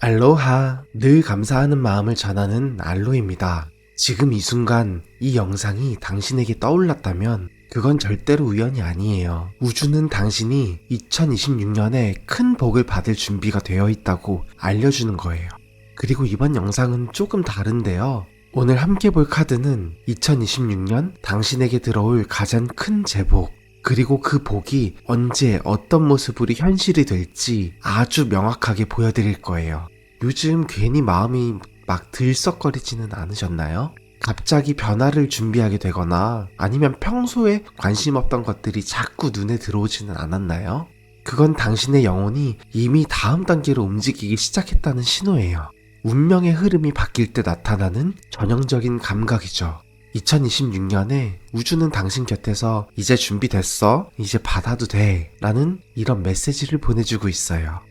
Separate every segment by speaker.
Speaker 1: 알로하, 늘 감사하는 마음을 전하는 알로입니다. 지금 이 순간 이 영상이 당신에게 떠올랐다면 그건 절대로 우연이 아니에요. 우주는 당신이 2026년에 큰 복을 받을 준비가 되어 있다고 알려주는 거예요. 그리고 이번 영상은 조금 다른데요. 오늘 함께 볼 카드는 2026년 당신에게 들어올 가장 큰 제복, 그리고 그 복이 언제 어떤 모습으로 현실이 될지 아주 명확하게 보여드릴 거예요. 요즘 괜히 마음이 막 들썩거리지는 않으셨나요? 갑자기 변화를 준비하게 되거나 아니면 평소에 관심 없던 것들이 자꾸 눈에 들어오지는 않았나요? 그건 당신의 영혼이 이미 다음 단계로 움직이기 시작했다는 신호예요. 운명의 흐름이 바뀔 때 나타나는 전형적인 감각이죠. 2026년에 우주는 당신 곁에서 이제 준비됐어? 이제 받아도 돼? 라는 이런 메시지를 보내주고 있어요.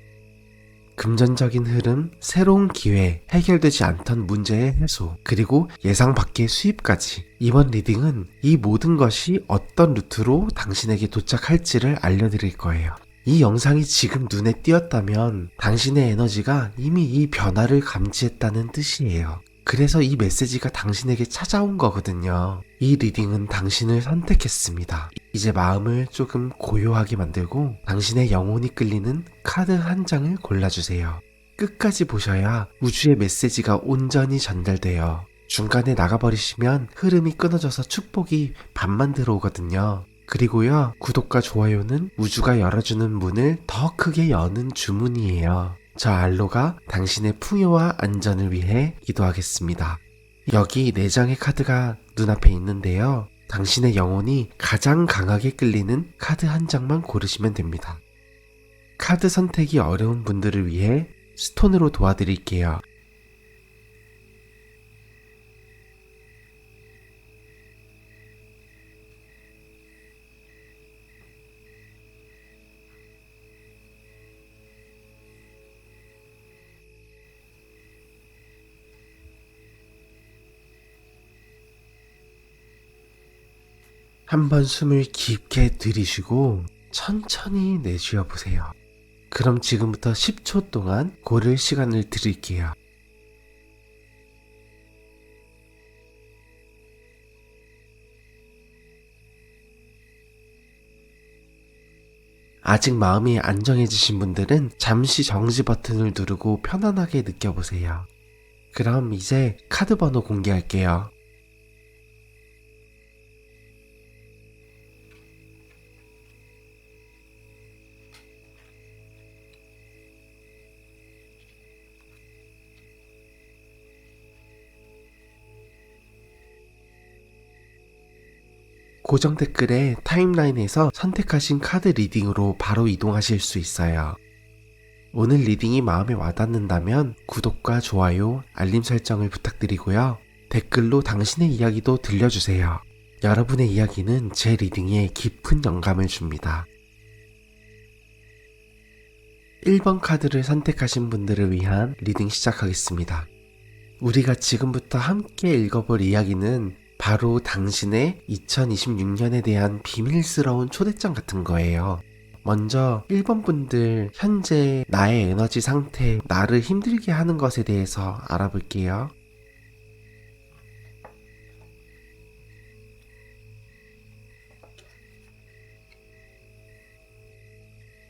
Speaker 1: 금전적인 흐름, 새로운 기회, 해결되지 않던 문제의 해소, 그리고 예상 밖의 수입까지. 이번 리딩은 이 모든 것이 어떤 루트로 당신에게 도착할지를 알려드릴 거예요. 이 영상이 지금 눈에 띄었다면 당신의 에너지가 이미 이 변화를 감지했다는 뜻이에요. 그래서 이 메시지가 당신에게 찾아온 거거든요. 이 리딩은 당신을 선택했습니다. 이제 마음을 조금 고요하게 만들고 당신의 영혼이 끌리는 카드 한 장을 골라주세요. 끝까지 보셔야 우주의 메시지가 온전히 전달돼요. 중간에 나가버리시면 흐름이 끊어져서 축복이 반만 들어오거든요. 그리고요, 구독과 좋아요는 우주가 열어주는 문을 더 크게 여는 주문이에요. 저 알로가 당신의 풍요와 안전을 위해 기도하겠습니다. 여기 4장의 카드가 눈앞에 있는데요. 당신의 영혼이 가장 강하게 끌리는 카드 한 장만 고르시면 됩니다. 카드 선택이 어려운 분들을 위해 스톤으로 도와드릴게요. 한번 숨을 깊게 들이쉬고 천천히 내쉬어 보세요. 그럼 지금부터 10초 동안 고를 시간을 드릴게요. 아직 마음이 안정해지신 분들은 잠시 정지 버튼을 누르고 편안하게 느껴보세요. 그럼 이제 카드 번호 공개할게요. 고정 댓글에 타임라인에서 선택하신 카드 리딩으로 바로 이동하실 수 있어요. 오늘 리딩이 마음에 와닿는다면 구독과 좋아요, 알림 설정을 부탁드리고요. 댓글로 당신의 이야기도 들려주세요. 여러분의 이야기는 제 리딩에 깊은 영감을 줍니다. 1번 카드를 선택하신 분들을 위한 리딩 시작하겠습니다. 우리가 지금부터 함께 읽어볼 이야기는 바로 당신의 2026년에 대한 비밀스러운 초대장 같은 거예요. 먼저 1번 분들 현재 나의 에너지 상태, 나를 힘들게 하는 것에 대해서 알아볼게요.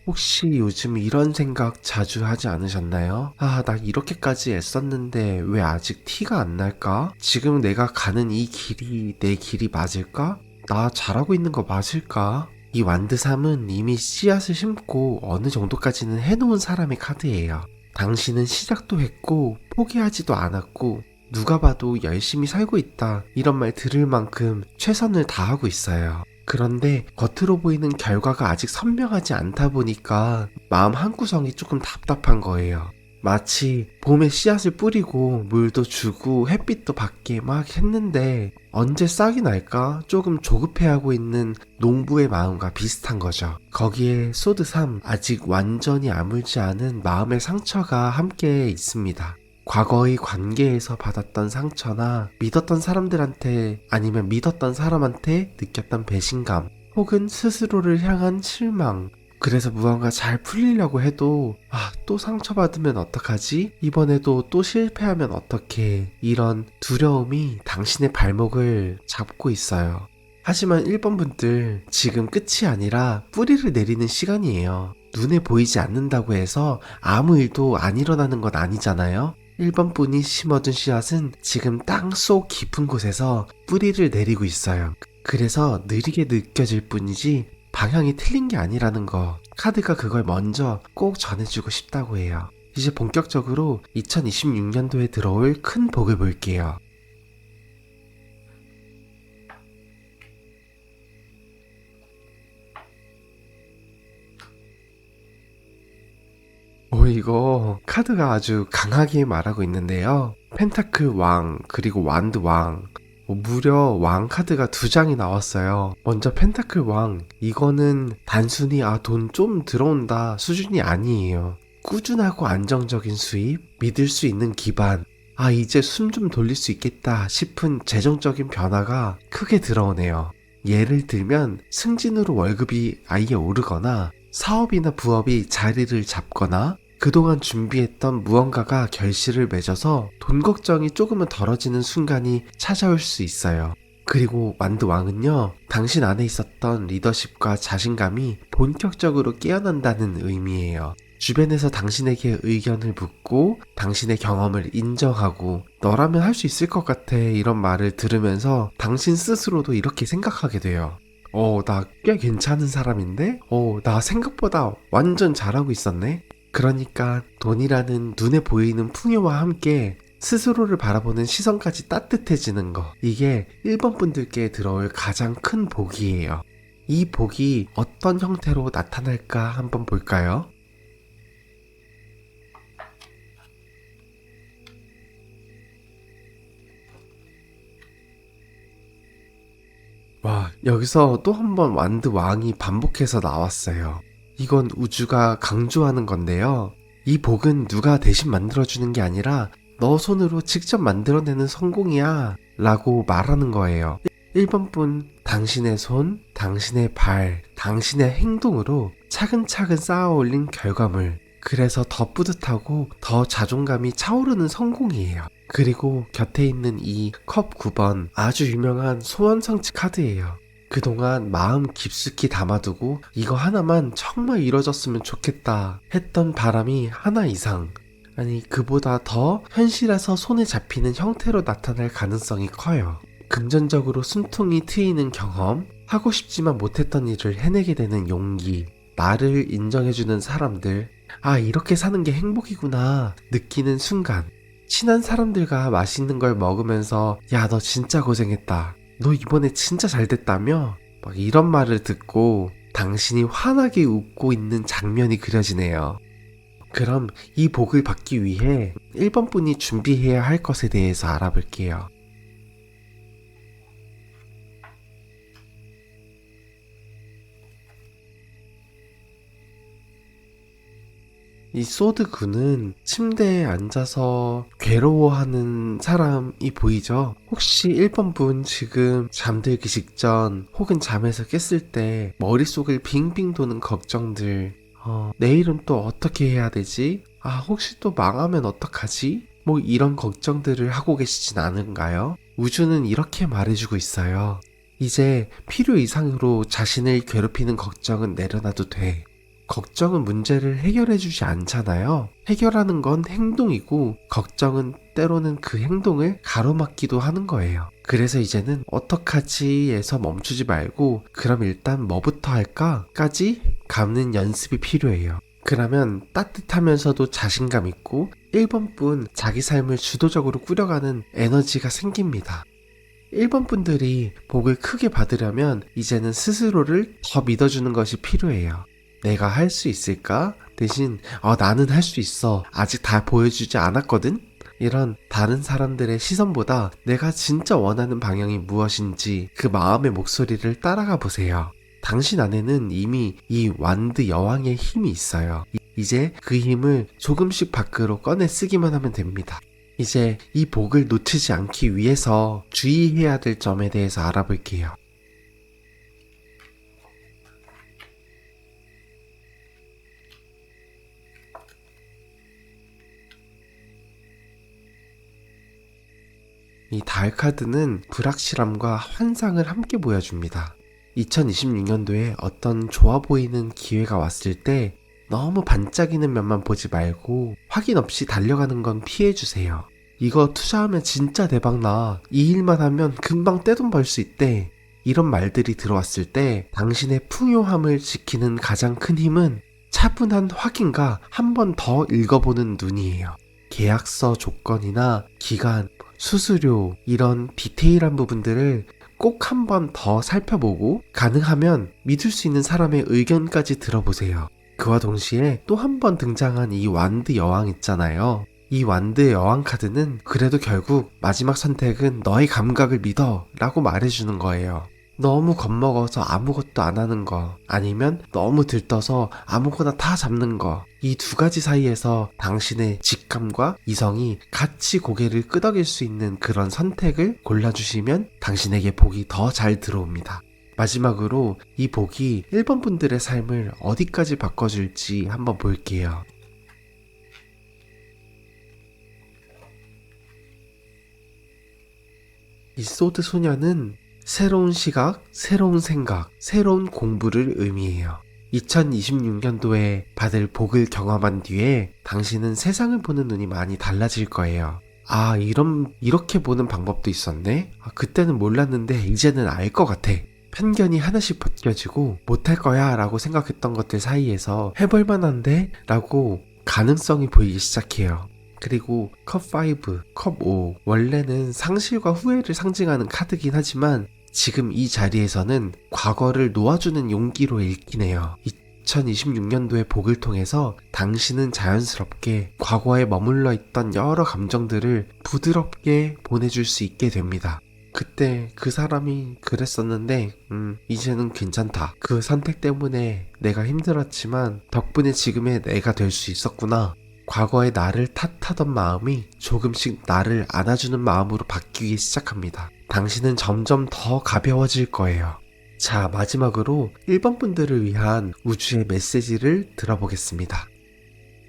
Speaker 1: 혹시 요즘 이런 생각 자주 하지 않으셨나요? 아, 나 이렇게까지 애썼는데 왜 아직 티가 안 날까? 지금 내가 가는 이 길이 내 길이 맞을까? 나 잘하고 있는 거 맞을까? 이 완드3은 이미 씨앗을 심고 어느 정도까지는 해놓은 사람의 카드예요. 당신은 시작도 했고 포기하지도 않았고 누가 봐도 열심히 살고 있다 이런 말 들을 만큼 최선을 다하고 있어요. 그런데 겉으로 보이는 결과가 아직 선명하지 않다 보니까 마음 한구석이 조금 답답한 거예요. 마치 봄에 씨앗을 뿌리고 물도 주고 햇빛도 받게 막 했는데 언제 싹이 날까 조금 조급해하고 있는 농부의 마음과 비슷한 거죠. 거기에 소드 3 아직 완전히 아물지 않은 마음의 상처가 함께 있습니다. 과거의 관계에서 받았던 상처나 믿었던 사람들한테 아니면 믿었던 사람한테 느꼈던 배신감 혹은 스스로를 향한 실망, 그래서 무언가 잘 풀리려고 해도 또 상처받으면 어떡하지? 이번에도 또 실패하면 어떡해? 이런 두려움이 당신의 발목을 잡고 있어요. 하지만 1번 분들, 지금 끝이 아니라 뿌리를 내리는 시간이에요. 눈에 보이지 않는다고 해서 아무 일도 안 일어나는 건 아니잖아요. 1번 분이 심어둔 씨앗은 지금 땅속 깊은 곳에서 뿌리를 내리고 있어요. 그래서 느리게 느껴질 뿐이지 방향이 틀린 게 아니라는 거, 카드가 그걸 먼저 꼭 전해주고 싶다고 해요. 이제 본격적으로 2026년도에 들어올 큰 복을 볼게요. 이거 카드가 아주 강하게 말하고 있는데요. 펜타클 왕, 그리고 완드 왕, 무려 왕 카드가 2장이 나왔어요. 먼저 펜타클 왕, 이거는 단순히 돈 좀 들어온다 수준이 아니에요. 꾸준하고 안정적인 수입, 믿을 수 있는 기반, 이제 숨 좀 돌릴 수 있겠다 싶은 재정적인 변화가 크게 들어오네요. 예를 들면 승진으로 월급이 아예 오르거나 사업이나 부업이 자리를 잡거나 그동안 준비했던 무언가가 결실을 맺어서 돈 걱정이 조금은 덜어지는 순간이 찾아올 수 있어요. 그리고 완드 왕은요, 당신 안에 있었던 리더십과 자신감이 본격적으로 깨어난다는 의미예요. 주변에서 당신에게 의견을 묻고 당신의 경험을 인정하고 너라면 할 수 있을 것 같아 이런 말을 들으면서 당신 스스로도 이렇게 생각하게 돼요. 나 꽤 괜찮은 사람인데? 나 생각보다 완전 잘하고 있었네? 그러니까 돈이라는 눈에 보이는 풍요와 함께 스스로를 바라보는 시선까지 따뜻해지는 거, 이게 1번 분들께 들어올 가장 큰 복이에요. 이 복이 어떤 형태로 나타날까 한번 볼까요? 여기서 또 한 번 완드 왕이 반복해서 나왔어요. 이건 우주가 강조하는 건데요. 이 복은 누가 대신 만들어주는 게 아니라 너 손으로 직접 만들어내는 성공이야 라고 말하는 거예요. 1번 분, 당신의 손, 당신의 발, 당신의 행동으로 차근차근 쌓아 올린 결과물, 그래서 더 뿌듯하고 더 자존감이 차오르는 성공이에요. 그리고 곁에 있는 이 컵 9번, 아주 유명한 소원성취 카드예요. 그동안 마음 깊숙이 담아두고 이거 하나만 정말 이뤄졌으면 좋겠다 했던 바람이 하나 이상, 그보다 더 현실에서 손에 잡히는 형태로 나타날 가능성이 커요. 금전적으로 숨통이 트이는 경험, 하고 싶지만 못했던 일을 해내게 되는 용기, 나를 인정해주는 사람들, 이렇게 사는 게 행복이구나 느끼는 순간, 친한 사람들과 맛있는 걸 먹으면서 야, 너 진짜 고생했다, 너 이번에 진짜 잘 됐다며? 이런 말을 듣고 당신이 환하게 웃고 있는 장면이 그려지네요. 그럼 이 복을 받기 위해 1번 분이 준비해야 할 것에 대해서 알아볼게요. 이 소드 군은 침대에 앉아서 괴로워하는 사람이 보이죠? 혹시 1번 분 지금 잠들기 직전 혹은 잠에서 깼을 때 머릿속을 빙빙 도는 걱정들, 내일은 또 어떻게 해야 되지? 혹시 또 망하면 어떡하지? 이런 걱정들을 하고 계시진 않은가요? 우주는 이렇게 말해주고 있어요. 이제 필요 이상으로 자신을 괴롭히는 걱정은 내려놔도 돼. 걱정은 문제를 해결해주지 않잖아요. 해결하는 건 행동이고 걱정은 때로는 그 행동을 가로막기도 하는 거예요. 그래서 이제는 어떡하지에서 멈추지 말고 그럼 일단 뭐부터 할까? 까지 가는 연습이 필요해요. 그러면 따뜻하면서도 자신감 있고 1번 분 자기 삶을 주도적으로 꾸려가는 에너지가 생깁니다. 1번 분들이 복을 크게 받으려면 이제는 스스로를 더 믿어주는 것이 필요해요. 내가 할 수 있을까? 대신 나는 할 수 있어, 아직 다 보여주지 않았거든? 이런 다른 사람들의 시선보다 내가 진짜 원하는 방향이 무엇인지 그 마음의 목소리를 따라가 보세요. 당신 안에는 이미 이 완드 여왕의 힘이 있어요. 이제 그 힘을 조금씩 밖으로 꺼내 쓰기만 하면 됩니다. 이제 이 복을 놓치지 않기 위해서 주의해야 될 점에 대해서 알아볼게요. 이 달 카드는 불확실함과 환상을 함께 보여줍니다. 2026년도에 어떤 좋아 보이는 기회가 왔을 때 너무 반짝이는 면만 보지 말고 확인 없이 달려가는 건 피해주세요. 이거 투자하면 진짜 대박나. 이 일만 하면 금방 떼돈 벌 수 있대. 이런 말들이 들어왔을 때 당신의 풍요함을 지키는 가장 큰 힘은 차분한 확인과 한 번 더 읽어보는 눈이에요. 계약서 조건이나 기간, 수수료 이런 디테일한 부분들을 꼭 한 번 더 살펴보고 가능하면 믿을 수 있는 사람의 의견까지 들어보세요. 그와 동시에 또 한 번 등장한 이 완드 여왕 있잖아요. 이 완드 여왕 카드는 그래도 결국 마지막 선택은 너의 감각을 믿어 라고 말해주는 거예요. 너무 겁먹어서 아무것도 안 하는 거, 아니면 너무 들떠서 아무거나 다 잡는 거, 이 두 가지 사이에서 당신의 직감과 이성이 같이 고개를 끄덕일 수 있는 그런 선택을 골라주시면 당신에게 복이 더 잘 들어옵니다. 마지막으로 이 복이 1번 분들의 삶을 어디까지 바꿔줄지 한번 볼게요. 이 소드 소녀는 새로운 시각, 새로운 생각, 새로운 공부를 의미해요. 2026년도에 받을 복을 경험한 뒤에 당신은 세상을 보는 눈이 많이 달라질 거예요. 아, 이렇게 보는 방법도 있었네? 그때는 몰랐는데 이제는 알 것 같아. 편견이 하나씩 벗겨지고 못할 거야 라고 생각했던 것들 사이에서 해볼 만한데? 라고 가능성이 보이기 시작해요. 그리고 컵5, 컵5 원래는 상실과 후회를 상징하는 카드긴 하지만 지금 이 자리에서는 과거를 놓아주는 용기로 읽히네요. 2026년도의 복을 통해서 당신은 자연스럽게 과거에 머물러 있던 여러 감정들을 부드럽게 보내줄 수 있게 됩니다. 그때 그 사람이 그랬었는데 이제는 괜찮다. 그 선택 때문에 내가 힘들었지만 덕분에 지금의 내가 될 수 있었구나. 과거의 나를 탓하던 마음이 조금씩 나를 안아주는 마음으로 바뀌기 시작합니다. 당신은 점점 더 가벼워질 거예요. 자, 마지막으로 1번 분들을 위한 우주의 메시지를 들어보겠습니다.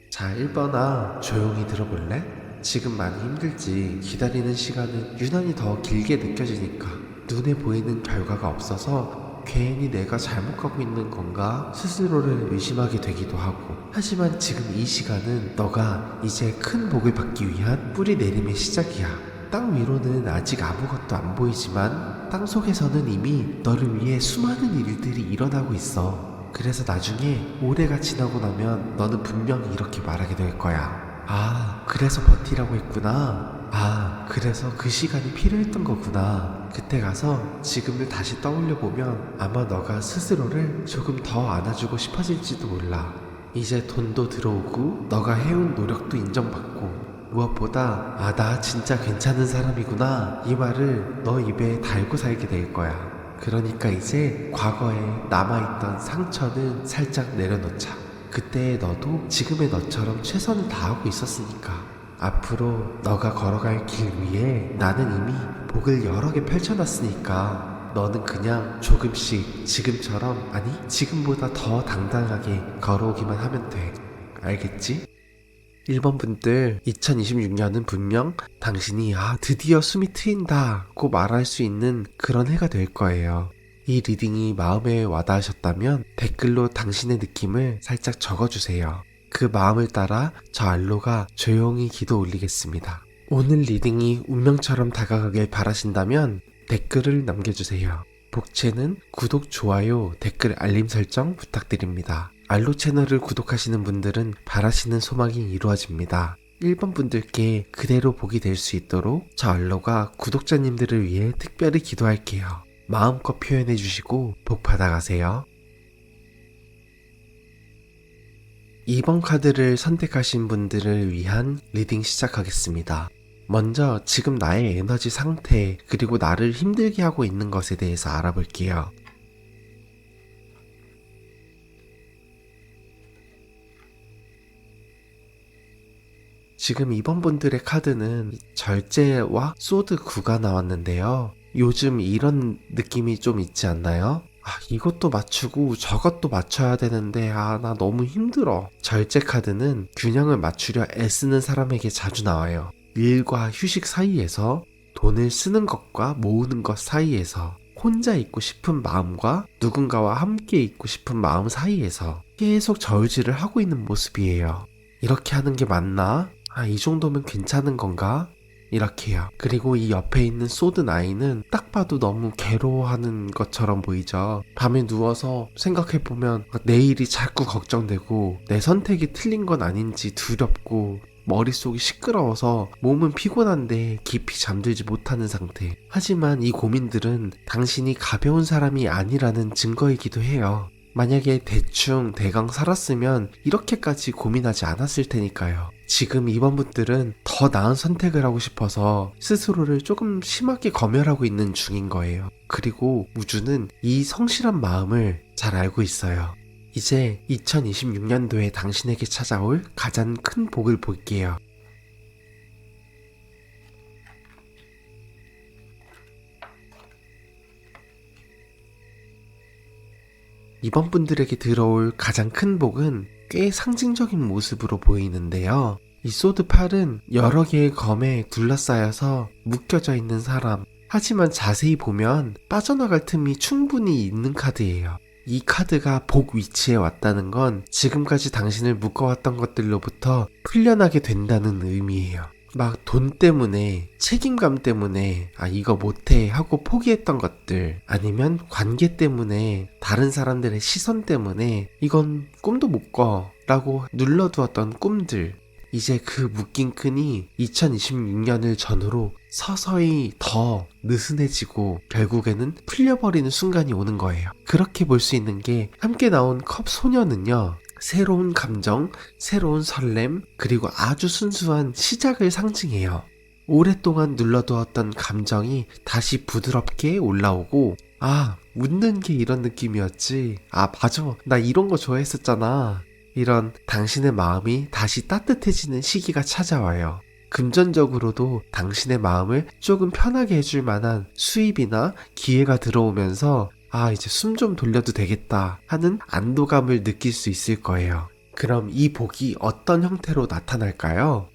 Speaker 1: 자, 1번아, 조용히 들어볼래? 지금 많이 힘들지. 기다리는 시간은 유난히 더 길게 느껴지니까 눈에 보이는 결과가 없어서 괜히 내가 잘못 가고 있는 건가 스스로를 의심하게 되기도 하고, 하지만 지금 이 시간은 너가 이제 큰 복을 받기 위한 뿌리 내림의 시작이야. 땅 위로는 아직 아무것도 안 보이지만 땅 속에서는 이미 너를 위해 수많은 일들이 일어나고 있어. 그래서 나중에 오래가 지나고 나면 너는 분명히 이렇게 말하게 될 거야. 아, 그래서 버티라고 했구나. 아, 그래서 그 시간이 필요했던 거구나. 그때 가서 지금을 다시 떠올려보면 아마 너가 스스로를 조금 더 안아주고 싶어질지도 몰라. 이제 돈도 들어오고 너가 해온 노력도 인정받고 무엇보다 나 진짜 괜찮은 사람이구나 이 말을 너 입에 달고 살게 될 거야. 그러니까 이제 과거에 남아있던 상처는 살짝 내려놓자. 그때의 너도 지금의 너처럼 최선을 다하고 있었으니까 앞으로 너가 걸어갈 길 위에 나는 이미 복을 여러 개 펼쳐놨으니까 너는 그냥 조금씩 지금처럼, 아니 지금보다 더 당당하게 걸어오기만 하면 돼. 알겠지? 1번 분들, 2026년은 분명 당신이 드디어 숨이 트인다 고 말할 수 있는 그런 해가 될 거예요. 이 리딩이 마음에 와닿으셨다면 댓글로 당신의 느낌을 살짝 적어주세요. 그 마음을 따라 저 알로가 조용히 기도 올리겠습니다. 오늘 리딩이 운명처럼 다가가길 바라신다면 댓글을 남겨주세요. 복채는 구독, 좋아요, 댓글, 알림 설정 부탁드립니다. 알로 채널을 구독하시는 분들은 바라시는 소망이 이루어집니다. 1번 분들께 그대로 복이 될 수 있도록 저 알로가 구독자님들을 위해 특별히 기도할게요. 마음껏 표현해 주시고 복 받아가세요. 2번 카드를 선택하신 분들을 위한 리딩 시작하겠습니다. 먼저 지금 나의 에너지 상태, 그리고 나를 힘들게 하고 있는 것에 대해서 알아볼게요. 지금 2번 분들의 카드는 절제와 소드 9가 나왔는데요. 요즘 이런 느낌이 좀 있지 않나요? 이것도 맞추고 저것도 맞춰야 되는데 나 너무 힘들어. 절제 카드는 균형을 맞추려 애쓰는 사람에게 자주 나와요. 일과 휴식 사이에서 돈을 쓰는 것과 모으는 것 사이에서, 혼자 있고 싶은 마음과 누군가와 함께 있고 싶은 마음 사이에서 계속 저울질을 하고 있는 모습이에요. 이렇게 하는 게 맞나? 이 정도면 괜찮은 건가? 이렇게요. 그리고 이 옆에 있는 소드9는 딱 봐도 너무 괴로워하는 것처럼 보이죠. 밤에 누워서 생각해보면 내일이 자꾸 걱정되고 내 선택이 틀린 건 아닌지 두렵고 머릿속이 시끄러워서 몸은 피곤한데 깊이 잠들지 못하는 상태. 하지만 이 고민들은 당신이 가벼운 사람이 아니라는 증거이기도 해요. 만약에 대강 살았으면 이렇게까지 고민하지 않았을 테니까요. 지금 이번 분들은 더 나은 선택을 하고 싶어서 스스로를 조금 심하게 검열하고 있는 중인 거예요. 그리고 우주는 이 성실한 마음을 잘 알고 있어요. 이제 2026년도에 당신에게 찾아올 가장 큰 복을 볼게요. 이번 분들에게 들어올 가장 큰 복은 꽤 상징적인 모습으로 보이는데요. 이 소드 8은 여러 개의 검에 둘러싸여서 묶여져 있는 사람. 하지만 자세히 보면 빠져나갈 틈이 충분히 있는 카드예요. 이 카드가 복 위치에 왔다는 건 지금까지 당신을 묶어왔던 것들로부터 풀려나게 된다는 의미예요. 막 돈 때문에, 책임감 때문에 이거 못해 하고 포기했던 것들, 아니면 관계 때문에, 다른 사람들의 시선 때문에 이건 꿈도 못 꿔 라고 눌러두었던 꿈들, 이제 그 묶인 끈이 2026년을 전후로 서서히 더 느슨해지고 결국에는 풀려버리는 순간이 오는 거예요. 그렇게 볼 수 있는 게 함께 나온 컵 소녀는요, 새로운 감정, 새로운 설렘, 그리고 아주 순수한 시작을 상징해요. 오랫동안 눌러두었던 감정이 다시 부드럽게 올라오고, 웃는 게 이런 느낌이었지. 맞아. 나 이런 거 좋아했었잖아. 이런 당신의 마음이 다시 따뜻해지는 시기가 찾아와요. 금전적으로도 당신의 마음을 조금 편하게 해줄 만한 수입이나 기회가 들어오면서 이제 숨 좀 돌려도 되겠다 하는 안도감을 느낄 수 있을 거예요. 그럼 이 복이 어떤 형태로 나타날까요?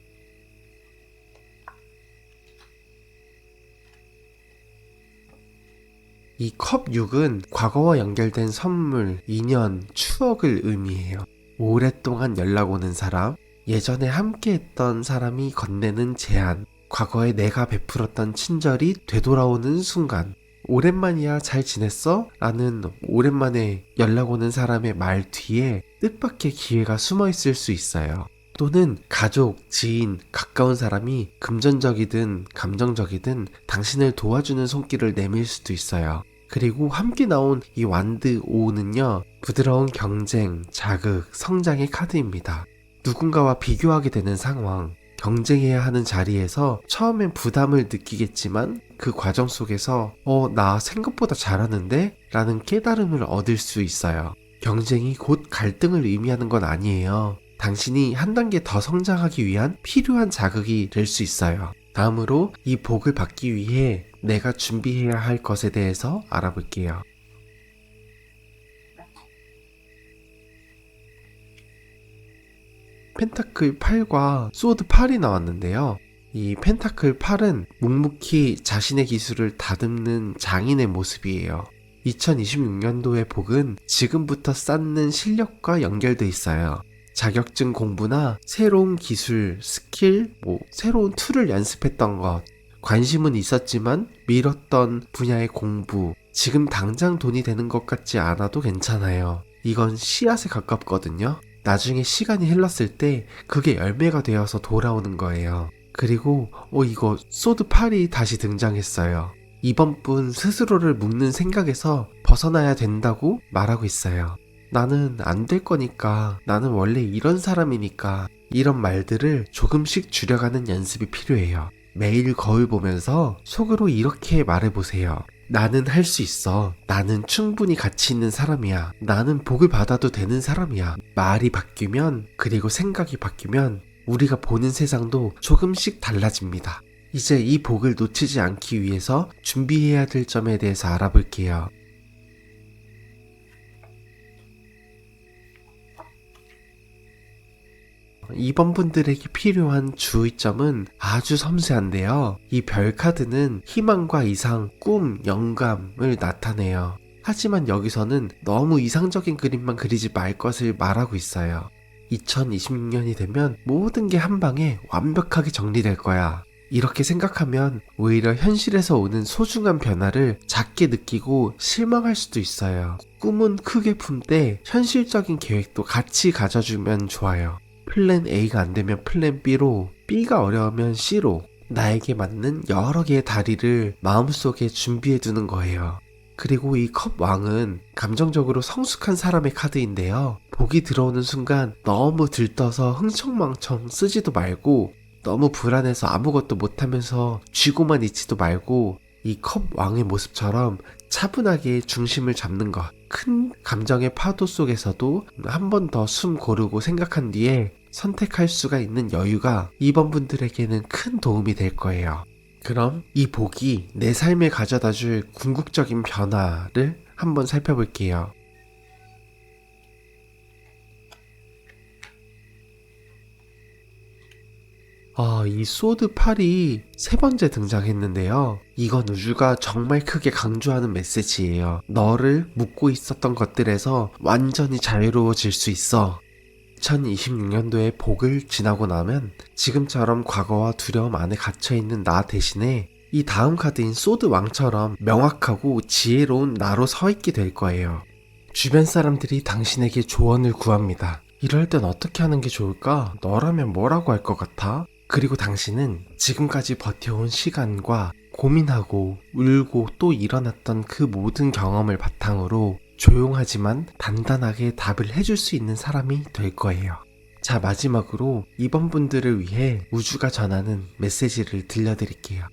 Speaker 1: 이 컵 6은 과거와 연결된 선물, 인연, 추억을 의미해요. 오랫동안 연락 오는 사람, 예전에 함께했던 사람이 건네는 제안, 과거에 내가 베풀었던 친절이 되돌아오는 순간, 오랜만이야 잘 지냈어? 라는 오랜만에 연락 오는 사람의 말 뒤에 뜻밖의 기회가 숨어 있을 수 있어요. 또는 가족, 지인, 가까운 사람이 금전적이든 감정적이든 당신을 도와주는 손길을 내밀 수도 있어요. 그리고 함께 나온 이 완드 5는요, 부드러운 경쟁, 자극, 성장의 카드입니다. 누군가와 비교하게 되는 상황, 경쟁해야 하는 자리에서 처음엔 부담을 느끼겠지만 그 과정 속에서 나 생각보다 잘하는데? 라는 깨달음을 얻을 수 있어요. 경쟁이 곧 갈등을 의미하는 건 아니에요. 당신이 한 단계 더 성장하기 위한 필요한 자극이 될 수 있어요. 다음으로 이 복을 받기 위해 내가 준비해야 할 것에 대해서 알아볼게요. 펜타클 8과 소드 8이 나왔는데요. 이 펜타클 8은 묵묵히 자신의 기술을 다듬는 장인의 모습이에요. 2026년도의 복은 지금부터 쌓는 실력과 연결돼 있어요. 자격증 공부나 새로운 기술, 스킬, 새로운 툴을 연습했던 것, 관심은 있었지만 미뤘던 분야의 공부, 지금 당장 돈이 되는 것 같지 않아도 괜찮아요. 이건 씨앗에 가깝거든요. 나중에 시간이 흘렀을 때 그게 열매가 되어서 돌아오는 거예요. 그리고 이거 소드 8이 다시 등장했어요. 이번 분 스스로를 묶는 생각에서 벗어나야 된다고 말하고 있어요. 나는 안 될 거니까, 나는 원래 이런 사람이니까, 이런 말들을 조금씩 줄여가는 연습이 필요해요. 매일 거울 보면서 속으로 이렇게 말해보세요. 나는 할 수 있어. 나는 충분히 가치 있는 사람이야. 나는 복을 받아도 되는 사람이야. 말이 바뀌면, 그리고 생각이 바뀌면 우리가 보는 세상도 조금씩 달라집니다. 이제 이 복을 놓치지 않기 위해서 준비해야 될 점에 대해서 알아볼게요. 이번 분들에게 필요한 주의점은 아주 섬세한데요. 이 별 카드는 희망과 이상, 꿈, 영감을 나타내요. 하지만 여기서는 너무 이상적인 그림만 그리지 말 것을 말하고 있어요. 2026년이 되면 모든 게 한 방에 완벽하게 정리될 거야. 이렇게 생각하면 오히려 현실에서 오는 소중한 변화를 작게 느끼고 실망할 수도 있어요. 꿈은 크게 품되 현실적인 계획도 같이 가져주면 좋아요. 플랜 A가 안 되면 플랜 B로, B가 어려우면 C로 나에게 맞는 여러 개의 다리를 마음속에 준비해 두는 거예요. 그리고 이 컵 왕은 감정적으로 성숙한 사람의 카드인데요. 복이 들어오는 순간 너무 들떠서 흥청망청 쓰지도 말고 너무 불안해서 아무것도 못하면서 쥐고만 있지도 말고 이 컵 왕의 모습처럼 차분하게 중심을 잡는 것. 큰 감정의 파도 속에서도 한 번 더 숨 고르고 생각한 뒤에 선택할 수가 있는 여유가 이번 분들에게는 큰 도움이 될 거예요. 그럼 이 복이 내 삶에 가져다 줄 궁극적인 변화를 한번 살펴볼게요. 이 소드 8이 세 번째 등장했는데요. 이건 우주가 정말 크게 강조하는 메시지예요. 너를 묶고 있었던 것들에서 완전히 자유로워질 수 있어. 2026년도에 복을 지나고 나면 지금처럼 과거와 두려움 안에 갇혀있는 나 대신에 이 다음 카드인 소드 왕처럼 명확하고 지혜로운 나로 서 있게 될 거예요. 주변 사람들이 당신에게 조언을 구합니다. 이럴 땐 어떻게 하는 게 좋을까? 너라면 뭐라고 할 것 같아? 그리고 당신은 지금까지 버텨온 시간과 고민하고 울고 또 일어났던 그 모든 경험을 바탕으로 조용하지만 단단하게 답을 해줄 수 있는 사람이 될 거예요. 자, 마지막으로 이번 분들을 위해 우주가 전하는 메시지를 들려드릴게요.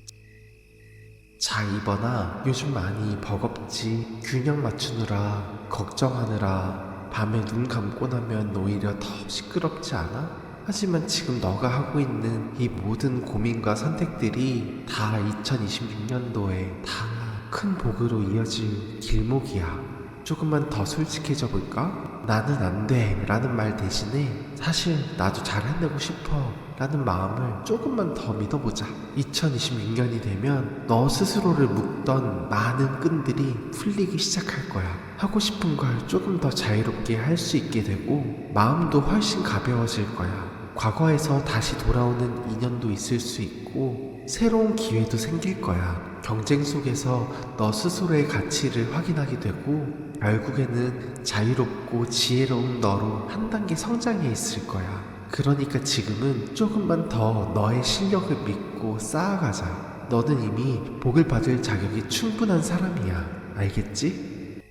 Speaker 1: 자, 이번아, 요즘 많이 버겁지? 균형 맞추느라, 걱정하느라, 밤에 눈 감고 나면 오히려 더 시끄럽지 않아? 하지만 지금 너가 하고 있는 이 모든 고민과 선택들이 다 2026년도에 다 큰 복으로 이어질 길목이야. 조금만 더 솔직해져 볼까? 나는 안 돼 라는 말 대신에 사실 나도 잘 해내고 싶어 라는 마음을 조금만 더 믿어보자. 2026년이 되면 너 스스로를 묶던 많은 끈들이 풀리기 시작할 거야. 하고 싶은 걸 조금 더 자유롭게 할 수 있게 되고 마음도 훨씬 가벼워질 거야. 과거에서 다시 돌아오는 인연도 있을 수 있고 새로운 기회도 생길 거야. 경쟁 속에서 너 스스로의 가치를 확인하게 되고 결국에는 자유롭고 지혜로운 너로 한 단계 성장해 있을 거야. 그러니까 지금은 조금만 더 너의 실력을 믿고 쌓아가자. 너는 이미 복을 받을 자격이 충분한 사람이야. 알겠지?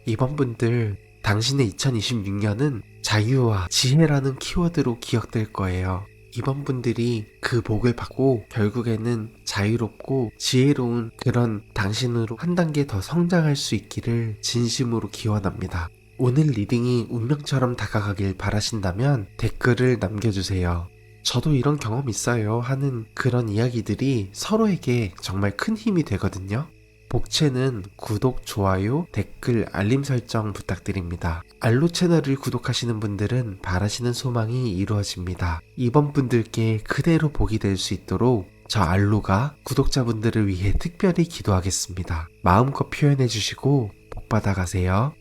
Speaker 1: 이번 분들, 당신의 2026년은 자유와 지혜라는 키워드로 기억될 거예요. 이번 분들이 그 복을 받고 결국에는 자유롭고 지혜로운 그런 당신으로 한 단계 더 성장할 수 있기를 진심으로 기원합니다. 오늘 리딩이 운명처럼 다가가길 바라신다면 댓글을 남겨주세요. 저도 이런 경험 있어요 하는 그런 이야기들이 서로에게 정말 큰 힘이 되거든요. 복채는 구독, 좋아요, 댓글, 알림 설정 부탁드립니다. 알로 채널을 구독하시는 분들은 바라시는 소망이 이루어집니다. 이번 분들께 그대로 복이 될 수 있도록 저 알로가 구독자분들을 위해 특별히 기도하겠습니다. 마음껏 표현해 주시고 복 받아가세요.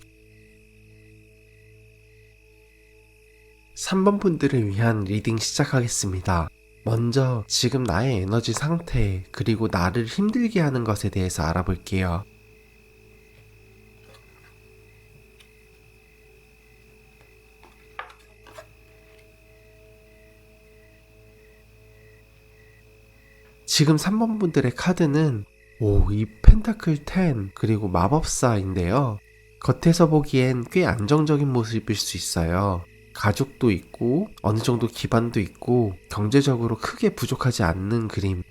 Speaker 1: 3번 분들을 위한 리딩 시작하겠습니다. 먼저 지금 나의 에너지 상태 그리고 나를 힘들게 하는 것에 대해서 알아볼게요. 지금 3번 분들의 카드는 이 펜타클 10 그리고 마법사인데요. 겉에서 보기엔 꽤 안정적인 모습일 수 있어요. 가족도 있고 어느 정도 기반도 있고 경제적으로 크게 부족하지 않는 그림.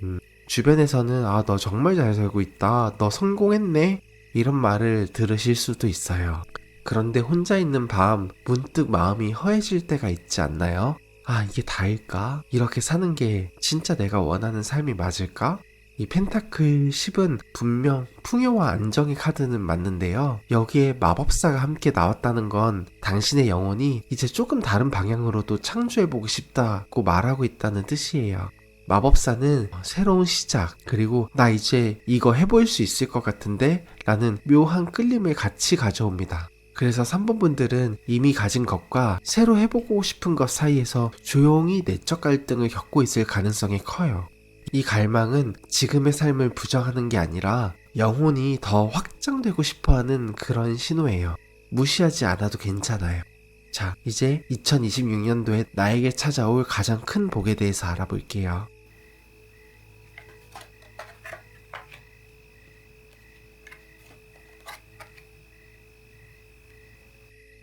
Speaker 1: 주변에서는 너 정말 잘 살고 있다, 너 성공했네 이런 말을 들으실 수도 있어요. 그런데 혼자 있는 밤 문득 마음이 허해질 때가 있지 않나요? 이게 다일까? 이렇게 사는 게 진짜 내가 원하는 삶이 맞을까? 이 펜타클 10은 분명 풍요와 안정의 카드는 맞는데요. 여기에 마법사가 함께 나왔다는 건 당신의 영혼이 이제 조금 다른 방향으로도 창조해보고 싶다고 말하고 있다는 뜻이에요. 마법사는 새로운 시작, 그리고 나 이제 이거 해볼 수 있을 것 같은데 라는 묘한 끌림을 같이 가져옵니다. 그래서 3번 분들은 이미 가진 것과 새로 해보고 싶은 것 사이에서 조용히 내적 갈등을 겪고 있을 가능성이 커요. 이 갈망은 지금의 삶을 부정하는 게 아니라 영혼이 더 확장되고 싶어하는 그런 신호예요. 무시하지 않아도 괜찮아요. 자, 이제 2026년도에 나에게 찾아올 가장 큰 복에 대해서 알아볼게요.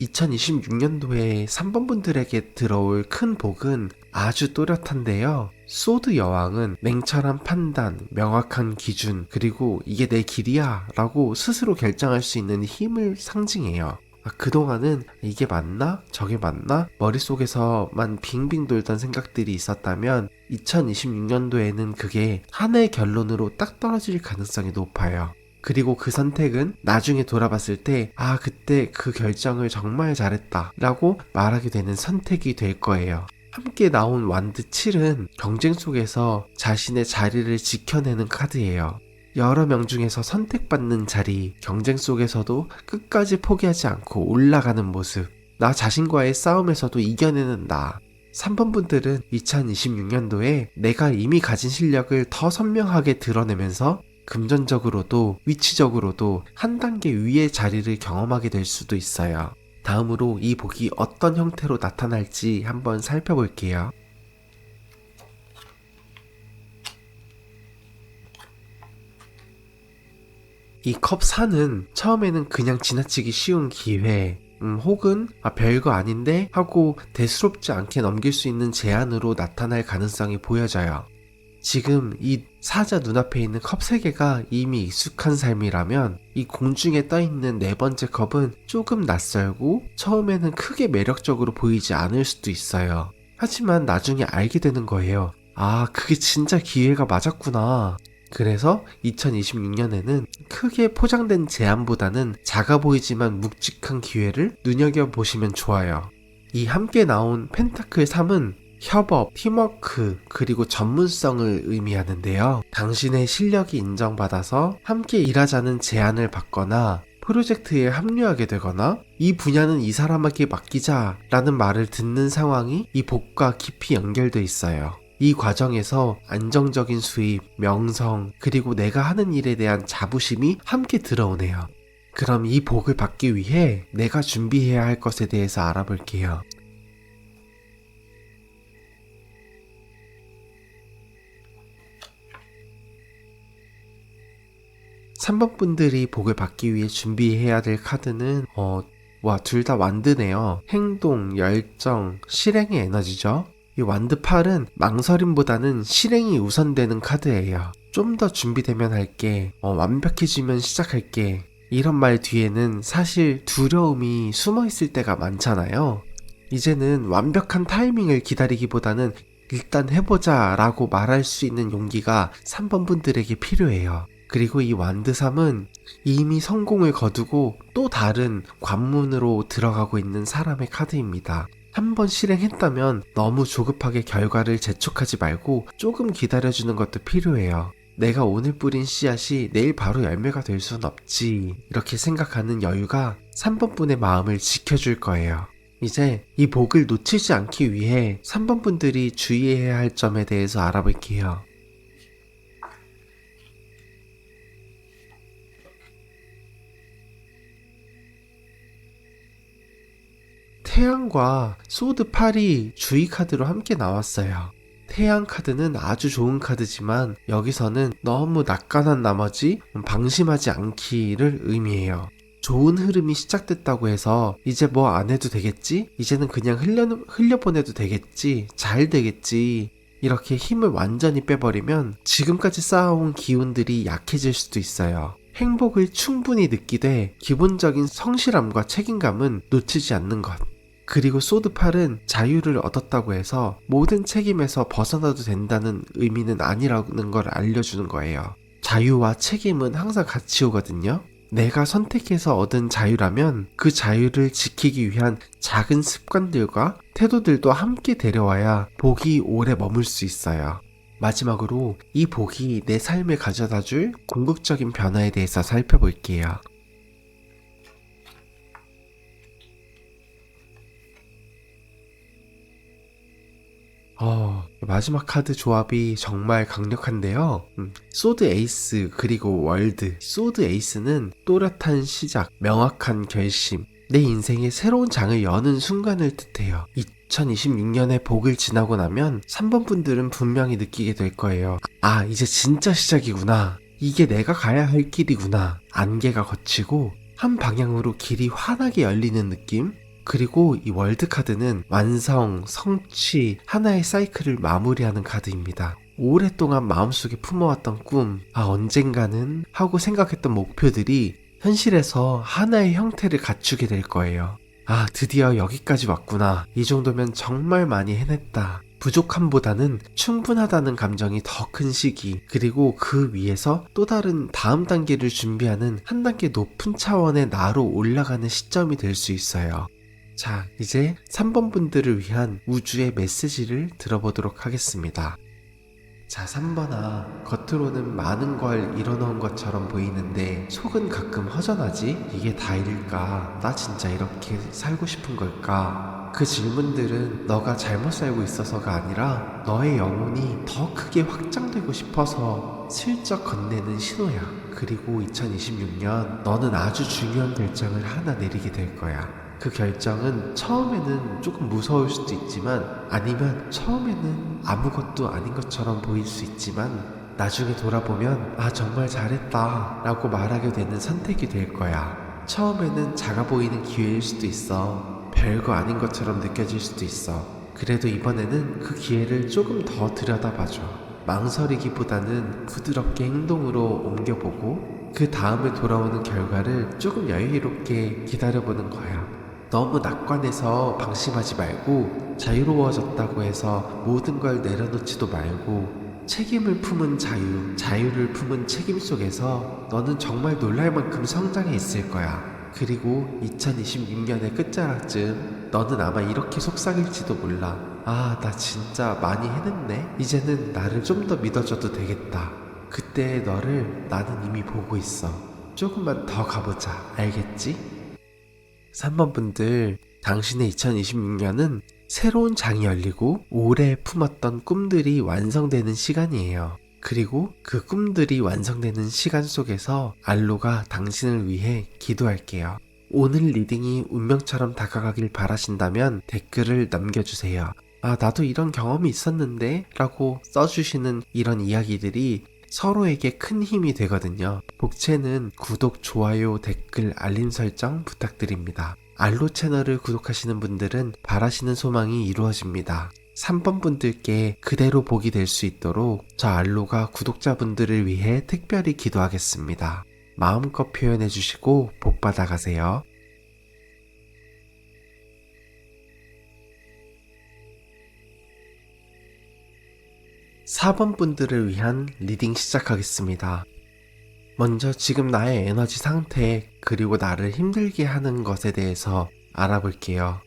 Speaker 1: 2026년도에 3번 분들에게 들어올 큰 복은 아주 또렷한데요. 소드 여왕은 냉철한 판단, 명확한 기준, 그리고 이게 내 길이야 라고 스스로 결정할 수 있는 힘을 상징해요. 그동안은 이게 맞나? 저게 맞나? 머릿속에서만 빙빙 돌던 생각들이 있었다면 2026년도에는 그게 하나의 결론으로 딱 떨어질 가능성이 높아요. 그리고 그 선택은 나중에 돌아봤을 때 그때 그 결정을 정말 잘했다 라고 말하게 되는 선택이 될 거예요. 함께 나온 완드 7은 경쟁 속에서 자신의 자리를 지켜내는 카드예요. 여러 명 중에서 선택받는 자리, 경쟁 속에서도 끝까지 포기하지 않고 올라가는 모습, 나 자신과의 싸움에서도 이겨내는 나. 3번 분들은 2026년도에 내가 이미 가진 실력을 더 선명하게 드러내면서 금전적으로도 위치적으로도 한 단계 위의 자리를 경험하게 될 수도 있어요. 다음으로 이 복이 어떤 형태로 나타날지 한번 살펴볼게요. 이 컵 4는 처음에는 그냥 지나치기 쉬운 기회, 혹은 별거 아닌데 하고 대수롭지 않게 넘길 수 있는 제안으로 나타날 가능성이 보여져요. 지금 이 사자 눈앞에 있는 컵 3개가 이미 익숙한 삶이라면 이 공중에 떠있는 네 번째 컵은 조금 낯설고 처음에는 크게 매력적으로 보이지 않을 수도 있어요. 하지만 나중에 알게 되는 거예요. 그게 진짜 기회가 맞았구나. 그래서 2026년에는 크게 포장된 제안보다는 작아 보이지만 묵직한 기회를 눈여겨보시면 좋아요. 이 함께 나온 펜타클 3은 협업, 팀워크, 그리고 전문성을 의미하는데요. 당신의 실력이 인정받아서 함께 일하자는 제안을 받거나 프로젝트에 합류하게 되거나 이 분야는 이 사람에게 맡기자 라는 말을 듣는 상황이 이 복과 깊이 연결돼 있어요. 이 과정에서 안정적인 수입, 명성, 그리고 내가 하는 일에 대한 자부심이 함께 들어오네요. 그럼 이 복을 받기 위해 내가 준비해야 할 것에 대해서 알아볼게요. 3번 분들이 복을 받기 위해 준비해야 될 카드는 둘 다 완드네요. 행동, 열정, 실행의 에너지죠. 이 완드 8은 망설임보다는 실행이 우선되는 카드예요. 좀 더 준비되면 할게, 완벽해지면 시작할게, 이런 말 뒤에는 사실 두려움이 숨어 있을 때가 많잖아요. 이제는 완벽한 타이밍을 기다리기보다는 일단 해보자 라고 말할 수 있는 용기가 3번 분들에게 필요해요. 그리고 이 완드 3은 이미 성공을 거두고 또 다른 관문으로 들어가고 있는 사람의 카드입니다. 한번 실행했다면 너무 조급하게 결과를 재촉하지 말고 조금 기다려주는 것도 필요해요. 내가 오늘 뿌린 씨앗이 내일 바로 열매가 될 순 없지, 이렇게 생각하는 여유가 3번 분의 마음을 지켜줄 거예요. 이제 이 복을 놓치지 않기 위해 3번 분들이 주의해야 할 점에 대해서 알아볼게요. 태양과 소드 8이 주의 카드로 함께 나왔어요. 태양 카드는 아주 좋은 카드지만 여기서는 너무 낙관한 나머지 방심하지 않기를 의미해요. 좋은 흐름이 시작됐다고 해서 이제 뭐 안 해도 되겠지? 이제는 그냥 흘려보내도 되겠지? 잘 되겠지? 이렇게 힘을 완전히 빼버리면 지금까지 쌓아온 기운들이 약해질 수도 있어요. 행복을 충분히 느끼되 기본적인 성실함과 책임감은 놓치지 않는 것. 그리고 소드8은 자유를 얻었다고 해서 모든 책임에서 벗어나도 된다는 의미는 아니라는 걸 알려주는 거예요. 자유와 책임은 항상 같이 오거든요. 내가 선택해서 얻은 자유라면 그 자유를 지키기 위한 작은 습관들과 태도들도 함께 데려와야 복이 오래 머물 수 있어요. 마지막으로 이 복이 내 삶에 가져다줄 궁극적인 변화에 대해서 살펴볼게요. 마지막 카드 조합이 정말 강력한데요. 소드 에이스 그리고 월드. 소드 에이스는 또렷한 시작, 명확한 결심, 내 인생의 새로운 장을 여는 순간을 뜻해요. 2026년의 복을 지나고 나면 3번 분들은 분명히 느끼게 될 거예요. 아, 이제 진짜 시작이구나. 이게 내가 가야 할 길이구나. 안개가 걷히고 한 방향으로 길이 환하게 열리는 느낌? 그리고 이 월드 카드는 완성, 성취, 하나의 사이클을 마무리하는 카드입니다. 오랫동안 마음속에 품어왔던 꿈, 언젠가는 하고 생각했던 목표들이 현실에서 하나의 형태를 갖추게 될 거예요. 드디어 여기까지 왔구나. 이 정도면 정말 많이 해냈다. 부족함보다는 충분하다는 감정이 더 큰 시기, 그리고 그 위에서 또 다른 다음 단계를 준비하는 한 단계 높은 차원의 나로 올라가는 시점이 될 수 있어요. 자, 이제 3번 분들을 위한 우주의 메시지를 들어보도록 하겠습니다. 자, 3번아, 겉으로는 많은 걸 이뤄놓은 것처럼 보이는데 속은 가끔 허전하지? 이게 다일까? 나 진짜 이렇게 살고 싶은 걸까? 그 질문들은 너가 잘못 살고 있어서가 아니라 너의 영혼이 더 크게 확장되고 싶어서 슬쩍 건네는 신호야. 그리고 2026년 너는 아주 중요한 결정을 하나 내리게 될 거야. 그 결정은 처음에는 조금 무서울 수도 있지만, 아니면 처음에는 아무것도 아닌 것처럼 보일 수 있지만 나중에 돌아보면 정말 잘했다 라고 말하게 되는 선택이 될 거야. 처음에는 작아 보이는 기회일 수도 있어. 별거 아닌 것처럼 느껴질 수도 있어. 그래도 이번에는 그 기회를 조금 더 들여다봐줘. 망설이기보다는 부드럽게 행동으로 옮겨보고 그 다음에 돌아오는 결과를 조금 여유롭게 기다려보는 거야. 너무 낙관해서 방심하지 말고, 자유로워졌다고 해서 모든 걸 내려놓지도 말고, 책임을 품은 자유, 자유를 품은 책임 속에서 너는 정말 놀랄 만큼 성장해 있을 거야. 그리고 2026년의 끝자락쯤 너는 아마 이렇게 속삭일지도 몰라. 나 진짜 많이 해냈네. 이제는 나를 좀 더 믿어줘도 되겠다. 그때의 너를 나는 이미 보고 있어. 조금만 더 가보자. 알겠지? 3번 분들, 당신의 2026년은 새로운 장이 열리고 오래 품었던 꿈들이 완성되는 시간이에요. 그리고 그 꿈들이 완성되는 시간 속에서 알로가 당신을 위해 기도할게요. 오늘 리딩이 운명처럼 다가가길 바라신다면 댓글을 남겨주세요. 나도 이런 경험이 있었는데 라고 써주시는 이런 이야기들이 서로에게 큰 힘이 되거든요. 복채는 구독, 좋아요, 댓글, 알림 설정 부탁드립니다. 알로 채널을 구독하시는 분들은 바라시는 소망이 이루어집니다. 3번 분들께 그대로 복이 될 수 있도록 저 알로가 구독자분들을 위해 특별히 기도하겠습니다. 마음껏 표현해 주시고 복 받아가세요. 4번 분들을 위한 리딩 시작하겠습니다. 먼저 지금 나의 에너지 상태, 그리고 나를 힘들게 하는 것에 대해서 알아볼게요.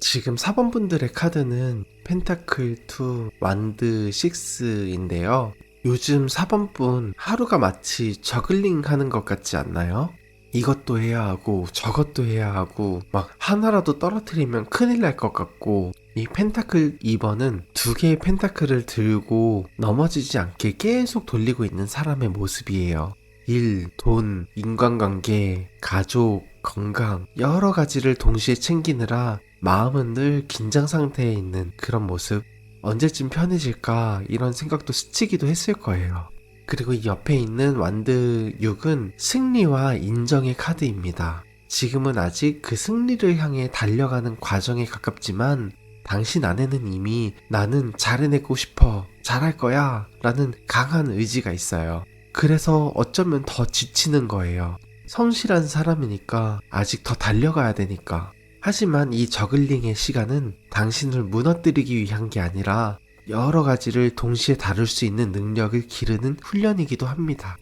Speaker 1: 지금 4번 분들의 카드는 펜타클 2, 완드 6인데요. 요즘 4번 분 하루가 마치 저글링 하는 것 같지 않나요? 이것도 해야 하고 저것도 해야 하고 막 하나라도 떨어뜨리면 큰일 날 것 같고, 이 펜타클 2번은 두 개의 펜타클을 들고 넘어지지 않게 계속 돌리고 있는 사람의 모습이에요. 일, 돈, 인간관계, 가족, 건강 여러 가지를 동시에 챙기느라 마음은 늘 긴장 상태에 있는 그런 모습. 언제쯤 편해질까 이런 생각도 스치기도 했을 거예요. 그리고 이 옆에 있는 완드 6은 승리와 인정의 카드입니다. 지금은 아직 그 승리를 향해 달려가는 과정에 가깝지만 당신 안에는 이미 나는 잘해내고 싶어, 잘할 거야 라는 강한 의지가 있어요. 그래서 어쩌면 더 지치는 거예요. 성실한 사람이니까 아직 더 달려가야 되니까. 하지만 이 저글링의 시간은 당신을 무너뜨리기 위한 게 아니라 여러 가지를 동시에 다룰 수 있는 능력을 기르는 훈련이기도 합니다.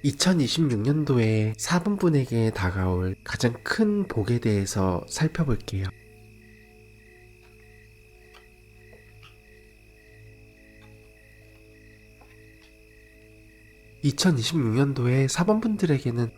Speaker 1: 2026년도에 4번분에게 다가올 가장 큰 복에 대해서 살펴볼게요. 2026년도에 4번분들에게는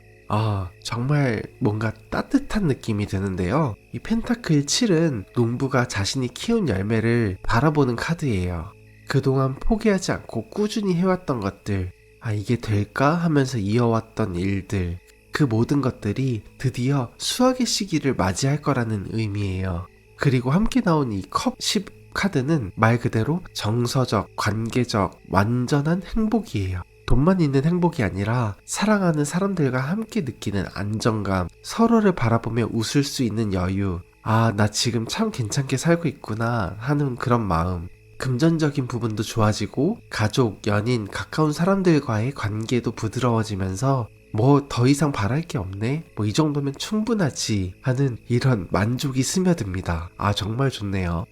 Speaker 1: 정말 뭔가 따뜻한 느낌이 드는데요. 이 펜타클 7은 농부가 자신이 키운 열매를 바라보는 카드예요. 그동안 포기하지 않고 꾸준히 해왔던 것들, 이게 될까 하면서 이어왔던 일들, 그 모든 것들이 드디어 수확의 시기를 맞이할 거라는 의미예요. 그리고 함께 나온 이 컵 10 카드는 말 그대로 정서적, 관계적, 완전한 행복이에요. 돈만 있는 행복이 아니라 사랑하는 사람들과 함께 느끼는 안정감, 서로를 바라보며 웃을 수 있는 여유, 나 지금 참 괜찮게 살고 있구나 하는 그런 마음. 금전적인 부분도 좋아지고 가족, 연인, 가까운 사람들과의 관계도 부드러워지면서 뭐 더 이상 바랄 게 없네? 뭐 이 정도면 충분하지 하는 이런 만족이 스며듭니다. 정말 좋네요.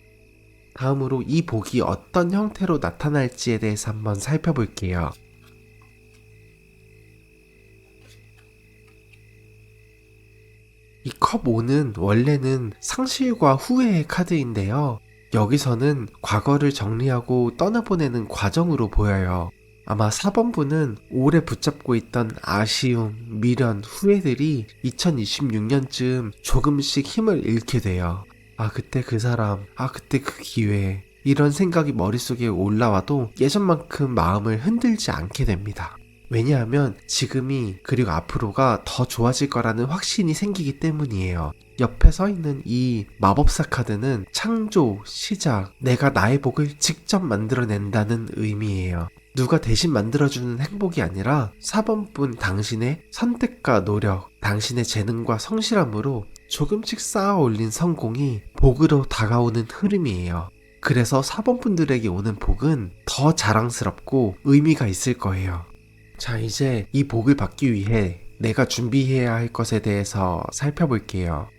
Speaker 1: 다음으로 이 복이 어떤 형태로 나타날지에 대해서 한번 살펴볼게요. 이 컵 5는 원래는 상실과 후회의 카드인데요. 여기서는 과거를 정리하고 떠나보내는 과정으로 보여요. 아마 4번분은 오래 붙잡고 있던 아쉬움, 미련, 후회들이 2026년쯤 조금씩 힘을 잃게 돼요. 그때 그 사람, 그때 그 기회, 이런 생각이 머릿속에 올라와도 예전만큼 마음을 흔들지 않게 됩니다. 왜냐하면 지금이 그리고 앞으로가 더 좋아질 거라는 확신이 생기기 때문이에요. 옆에 서 있는 이 마법사 카드는 창조, 시작, 내가 나의 복을 직접 만들어낸다는 의미예요. 누가 대신 만들어주는 행복이 아니라 4번분 당신의 선택과 노력, 당신의 재능과 성실함으로 조금씩 쌓아 올린 성공이 복으로 다가오는 흐름이에요. 그래서 4번분들에게 오는 복은 더 자랑스럽고 의미가 있을 거예요. 자, 이제 이 복을 받기 위해 내가 준비해야 할 것에 대해서 살펴볼게요.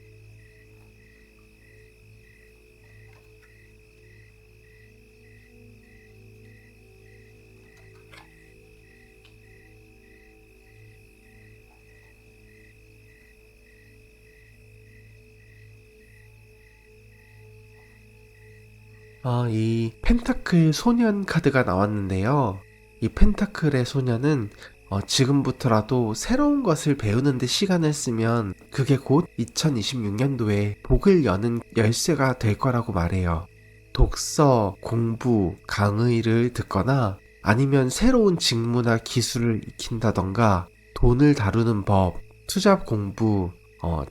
Speaker 1: 이 펜타클 소년 카드가 나왔는데요. 이 펜타클의 소년은 지금부터라도 새로운 것을 배우는데 시간을 쓰면 그게 곧 2026년도에 복을 여는 열쇠가 될 거라고 말해요. 독서, 공부, 강의를 듣거나 아니면 새로운 직무나 기술을 익힌다던가 돈을 다루는 법, 투자 공부,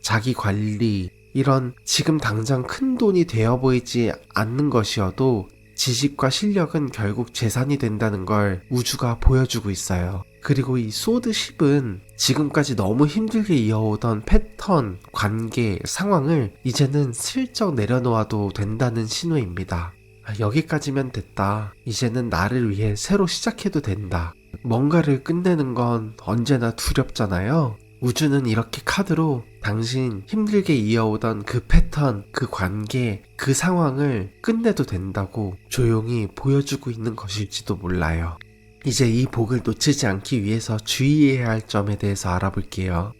Speaker 1: 자기 관리, 이런 지금 당장 큰 돈이 되어 보이지 않는 것이어도 지식과 실력은 결국 재산이 된다는 걸 우주가 보여주고 있어요. 그리고 이 소드 10은 지금까지 너무 힘들게 이어오던 패턴, 관계, 상황을 이제는 슬쩍 내려놓아도 된다는 신호입니다. 여기까지면 됐다. 이제는 나를 위해 새로 시작해도 된다. 뭔가를 끝내는 건 언제나 두렵잖아요. 우주는 이렇게 카드로 당신 힘들게 이어오던 그 패턴, 그 관계, 그 상황을 끝내도 된다고 조용히 보여주고 있는 것일지도 몰라요. 이제 이 복을 놓치지 않기 위해서 주의해야 할 점에 대해서 알아볼게요.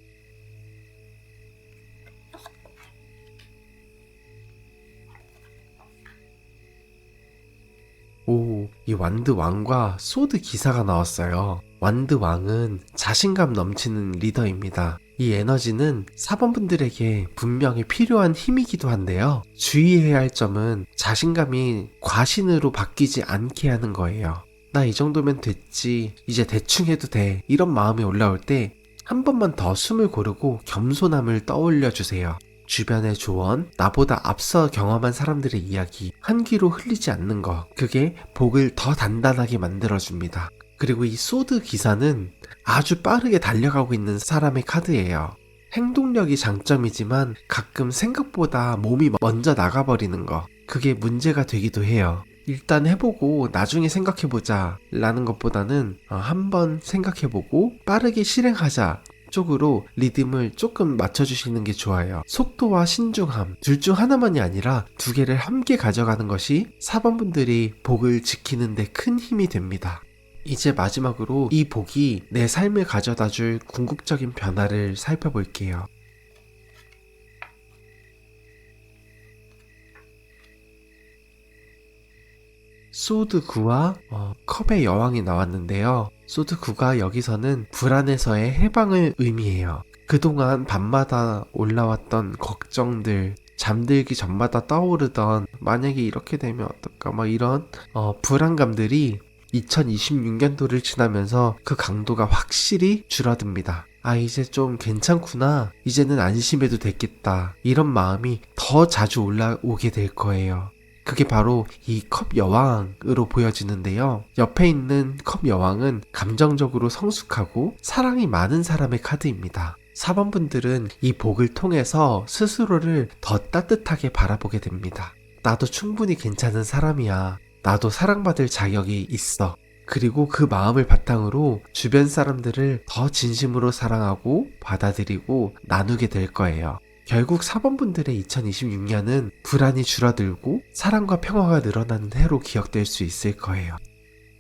Speaker 1: 이 완드 왕과 소드 기사가 나왔어요. 완드 왕은 자신감 넘치는 리더입니다. 이 에너지는 4번분들에게 분명히 필요한 힘이기도 한데요. 주의해야 할 점은 자신감이 과신으로 바뀌지 않게 하는 거예요. 나 이 정도면 됐지, 이제 대충 해도 돼, 이런 마음이 올라올 때 한 번만 더 숨을 고르고 겸손함을 떠올려 주세요. 주변의 조언, 나보다 앞서 경험한 사람들의 이야기, 한 귀로 흘리지 않는 것, 그게 복을 더 단단하게 만들어줍니다. 그리고 이 소드 기사는 아주 빠르게 달려가고 있는 사람의 카드예요. 행동력이 장점이지만 가끔 생각보다 몸이 먼저 나가버리는 거, 그게 문제가 되기도 해요. 일단 해보고 나중에 생각해보자 라는 것보다는 한번 생각해보고 빠르게 실행하자 쪽으로 리듬을 조금 맞춰주시는 게 좋아요. 속도와 신중함 둘 중 하나만이 아니라 두 개를 함께 가져가는 것이 4번분들이 복을 지키는 데 큰 힘이 됩니다. 이제 마지막으로 이 복이 내 삶을 가져다줄 궁극적인 변화를 살펴볼게요. 소드 9와 컵의 여왕이 나왔는데요. 소드 9가 여기서는 불안에서의 해방을 의미해요. 그동안 밤마다 올라왔던 걱정들, 잠들기 전마다 떠오르던 만약에 이렇게 되면 어떨까 막 이런 불안감들이 2026년도를 지나면서 그 강도가 확실히 줄어듭니다. 이제 좀 괜찮구나. 이제는 안심해도 됐겠다. 이런 마음이 더 자주 올라오게 될 거예요. 그게 바로 이 컵 여왕으로 보여지는데요. 옆에 있는 컵 여왕은 감정적으로 성숙하고 사랑이 많은 사람의 카드입니다. 4번분들은 이 복을 통해서 스스로를 더 따뜻하게 바라보게 됩니다. 나도 충분히 괜찮은 사람이야. 나도 사랑받을 자격이 있어. 그리고 그 마음을 바탕으로 주변 사람들을 더 진심으로 사랑하고 받아들이고 나누게 될 거예요. 결국 4번분들의 2026년은 불안이 줄어들고 사랑과 평화가 늘어나는 해로 기억될 수 있을 거예요.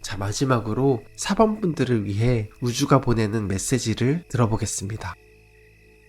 Speaker 1: 자, 마지막으로 4번분들을 위해 우주가 보내는 메시지를 들어보겠습니다.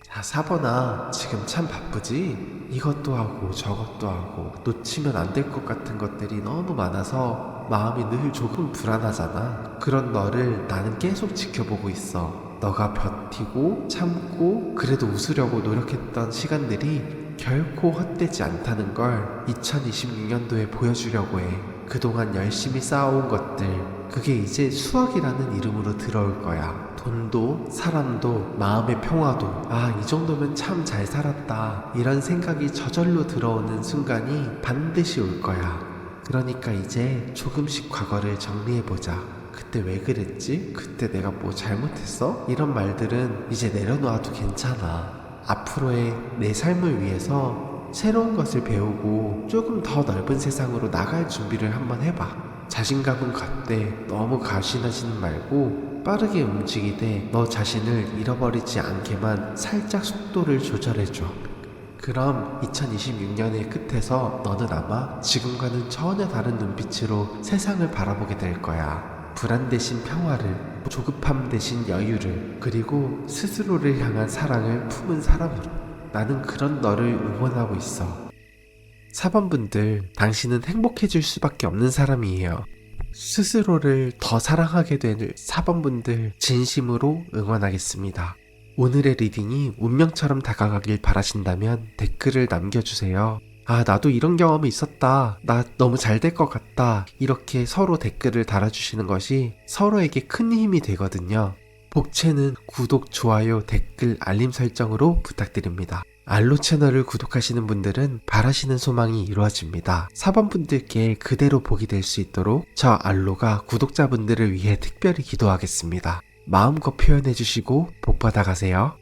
Speaker 1: 자, 4번아, 지금 참 바쁘지? 이것도 하고 저것도 하고 놓치면 안 될 것 같은 것들이 너무 많아서 마음이 늘 조금 불안하잖아. 그런 너를 나는 계속 지켜보고 있어. 너가 버티고 참고 그래도 웃으려고 노력했던 시간들이 결코 헛되지 않다는 걸 2026년도에 보여주려고 해. 그동안 열심히 쌓아온 것들, 그게 이제 수학이라는 이름으로 들어올 거야. 돈도 사람도 마음의 평화도 이 정도면 참 잘 살았다 이런 생각이 저절로 들어오는 순간이 반드시 올 거야. 그러니까 이제 조금씩 과거를 정리해보자. 그때 왜 그랬지? 그때 내가 뭐 잘못했어? 이런 말들은 이제 내려놔도 괜찮아. 앞으로의 내 삶을 위해서 새로운 것을 배우고 조금 더 넓은 세상으로 나갈 준비를 한번 해봐. 자신감은 갖되 너무 가신하지는 말고 빠르게 움직이되 너 자신을 잃어버리지 않게만 살짝 속도를 조절해줘. 그럼 2026년의 끝에서 너는 아마 지금과는 전혀 다른 눈빛으로 세상을 바라보게 될 거야. 불안 대신 평화를, 조급함 대신 여유를, 그리고 스스로를 향한 사랑을 품은 사람으로. 나는 그런 너를 응원하고 있어. 4번분들, 당신은 행복해질 수밖에 없는 사람이에요. 스스로를 더 사랑하게 될 4번분들 진심으로 응원하겠습니다. 오늘의 리딩이 운명처럼 다가가길 바라신다면 댓글을 남겨주세요. 나도 이런 경험이 있었다. 나 너무 잘 될 것 같다. 이렇게 서로 댓글을 달아주시는 것이 서로에게 큰 힘이 되거든요. 복채는 구독, 좋아요, 댓글, 알림 설정으로 부탁드립니다. 알로 채널을 구독하시는 분들은 바라시는 소망이 이루어집니다. 4번분들께 그대로 복이 될 수 있도록 저 알로가 구독자분들을 위해 특별히 기도하겠습니다. 마음껏 표현해주시고 복 받아가세요.